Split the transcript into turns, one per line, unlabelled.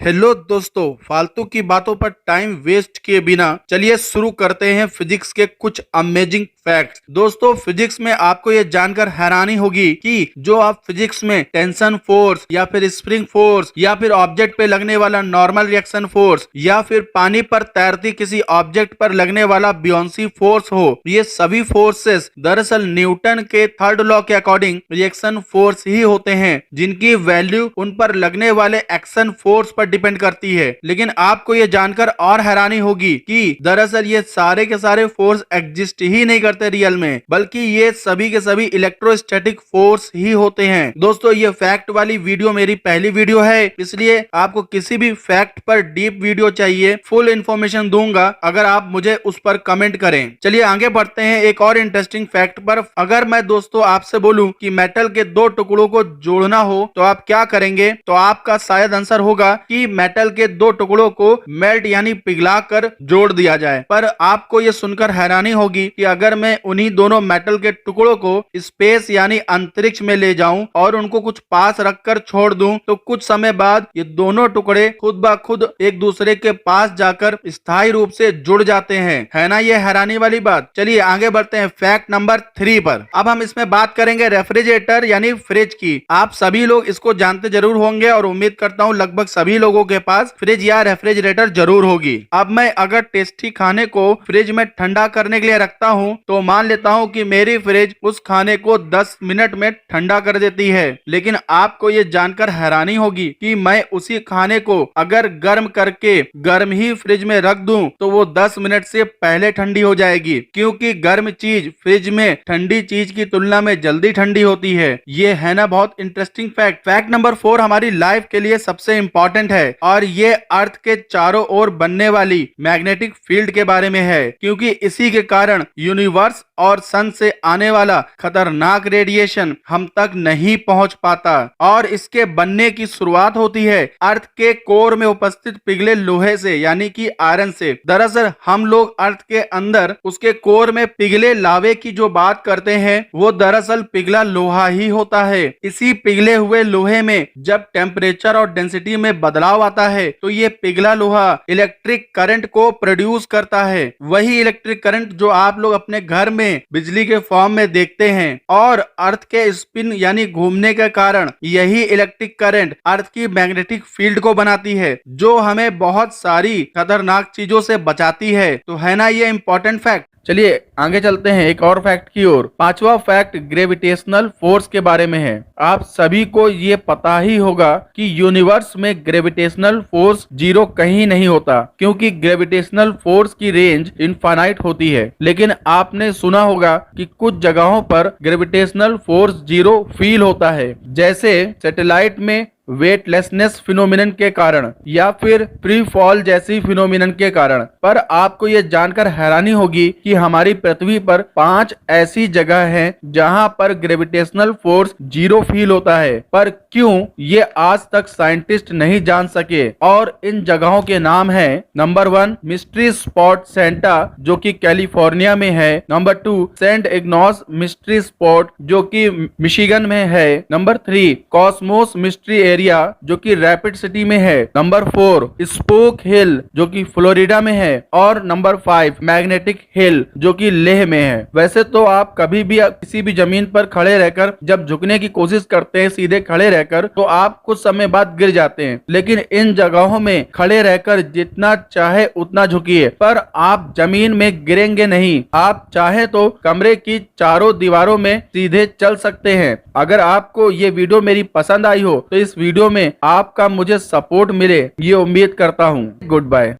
Hello दोस्तों, फालतू की बातों पर टाइम वेस्ट किए बिना चलिए शुरू करते हैं फिजिक्स के कुछ अमेजिंग फैक्ट्स। दोस्तों, फिजिक्स में आपको ये जानकर हैरानी होगी कि जो आप फिजिक्स में टेंशन फोर्स या फिर स्प्रिंग फोर्स या फिर ऑब्जेक्ट पे लगने वाला नॉर्मल रिएक्शन फोर्स या फिर पानी पर तैरती किसी ऑब्जेक्ट पर लगने वाला बियोंसी फोर्स हो, ये सभी फोर्सेस दरअसल न्यूटन के थर्ड लॉ के अकॉर्डिंग रिएक्शन फोर्स ही होते हैं, जिनकी वैल्यू उन पर लगने वाले एक्शन फोर्स पर डिपेंड करती है। लेकिन आपको ये जानकर और हैरानी होगी कि दरअसल ये सारे के सारे फोर्स एग्जिस्ट ही नहीं करते रियल में, बल्कि ये सभी के सभी इलेक्ट्रोस्टैटिक फोर्स ही होते हैं। दोस्तों, ये फैक्ट वाली वीडियो मेरी पहली वीडियो है, इसलिए आपको किसी भी फैक्ट पर डीप वीडियो चाहिए, फुल इंफॉर्मेशन दूंगा अगर आप मुझे उस पर कमेंट करें। चलिए आगे बढ़ते हैं एक और इंटरेस्टिंग फैक्ट पर। अगर मैं दोस्तों आपसे बोलूं कि मेटल के दो टुकड़ों को जोड़ना हो तो आप क्या करेंगे, तो आपका शायद आंसर होगा कि मेटल के दो टुकड़ों को मेल्ट यानी पिघलाकर जोड़ दिया जाए। पर आपको यह सुनकर हैरानी होगी कि अगर मैं उन्हीं दोनों मेटल के टुकड़ों को स्पेस यानी अंतरिक्ष में ले जाऊं और उनको कुछ पास रखकर छोड़ दूं, तो कुछ समय बाद ये दोनों टुकड़े खुद ब खुद एक दूसरे के पास जाकर स्थायी रूप से जुड़ जाते हैं। है ना ये हैरानी वाली बात। चलिए आगे बढ़ते हैं फैक्ट नंबर 3 पर। अब हम इसमें बात करेंगे रेफ्रिजरेटर यानी फ्रिज की। आप सभी लोग इसको जानते जरूर होंगे और उम्मीद करता हूँ लगभग सभी लोगों के पास फ्रिज या रेफ्रिजरेटर जरूर होगी। अब मैं अगर टेस्टी खाने को फ्रिज में ठंडा करने के लिए रखता हूँ तो मान लेता हूँ कि मेरी फ्रिज उस खाने को 10 मिनट में ठंडा कर देती है। लेकिन आपको ये जानकर हैरानी होगी कि मैं उसी खाने को अगर गर्म करके गर्म ही फ्रिज में रख दूं तो वो 10 मिनट से पहले ठंडी हो जाएगी, क्योंकि गर्म चीज फ्रिज में ठंडी चीज की तुलना में जल्दी ठंडी होती है। ये है ना बहुत इंटरेस्टिंग फैक्ट। फैक्ट नंबर 4 हमारी लाइफ के लिए सबसे इंपॉर्टेंट है और ये अर्थ के चारों ओर बनने वाली मैग्नेटिक फील्ड के बारे में है, क्योंकि इसी के कारण यूनिवर्स और सन से आने वाला खतरनाक रेडिएशन हम तक नहीं पहुंच पाता और इसके बनने की शुरुआत होती है अर्थ के कोर में उपस्थित पिघले लोहे से यानी कि आयरन से। दरअसल हम लोग अर्थ के अंदर उसके कोर में पिघले लावे की जो बात करते हैं वो दरअसल पिघला लोहा ही होता है। इसी पिघले हुए लोहे में जब टेम्परेचर और डेंसिटी में बदलाव आता है तो ये पिघला लोहा इलेक्ट्रिक करंट को प्रोड्यूस करता है। वही इलेक्ट्रिक करंट जो आप लोग अपने घर में बिजली के फॉर्म में देखते हैं, और अर्थ के स्पिन यानी घूमने के कारण यही इलेक्ट्रिक करंट अर्थ की मैग्नेटिक फील्ड को बनाती है, जो हमें बहुत सारी खतरनाक चीजों से बचाती है। तो है ना ये इंपॉर्टेंट फैक्ट। चलिए आगे चलते हैं एक और फैक्ट की ओर। 5वां फैक्ट ग्रेविटेशनल फोर्स के बारे में है। आप सभी को ये पता ही होगा कि यूनिवर्स में ग्रेविटेशनल फोर्स जीरो कहीं नहीं होता, क्योंकि ग्रेविटेशनल फोर्स की रेंज इनफाइनाइट होती है। लेकिन आपने सुना होगा कि कुछ जगहों पर ग्रेविटेशनल फोर्स जीरो फील होता है, जैसे सैटेलाइट में वेटलेसनेस फिनोमिनन के कारण या फिर फ्री फॉल जैसी फिनोमिनन के कारण। पर आपको यह जानकर हैरानी होगी कि हमारी पृथ्वी पर 5 ऐसी जगह हैं जहां पर ग्रेविटेशनल फोर्स जीरो फील होता है। पर क्यों, ये आज तक साइंटिस्ट नहीं जान सके, और इन जगहों के नाम है नंबर 1 मिस्ट्री स्पॉट सेंटा जो कि कैलिफोर्निया में है, नंबर 2 सेंट इग्नोस मिस्ट्री स्पॉट जो कि मिशिगन में है, नंबर 3 कॉस्मोस मिस्ट्री एरिया जो कि रैपिड सिटी में है, नंबर 4 स्पोक हिल जो कि फ्लोरिडा में है, और नंबर 5 मैग्नेटिक हिल जो कि लेह में है। वैसे तो आप कभी भी किसी भी जमीन पर खड़े रहकर जब झुकने की कोशिश करते हैं सीधे खड़े रहकर, तो आप कुछ समय बाद गिर जाते हैं। लेकिन इन जगहों में खड़े रहकर जितना चाहे उतना झुकिए, पर आप जमीन में गिरेंगे नहीं। आप चाहे तो कमरे की चारों दीवारों में सीधे चल सकते हैं। अगर आपको ये वीडियो मेरी पसंद आई हो तो इस वीडियो में आपका मुझे सपोर्ट मिले, ये उम्मीद करता हूँ। Good bye.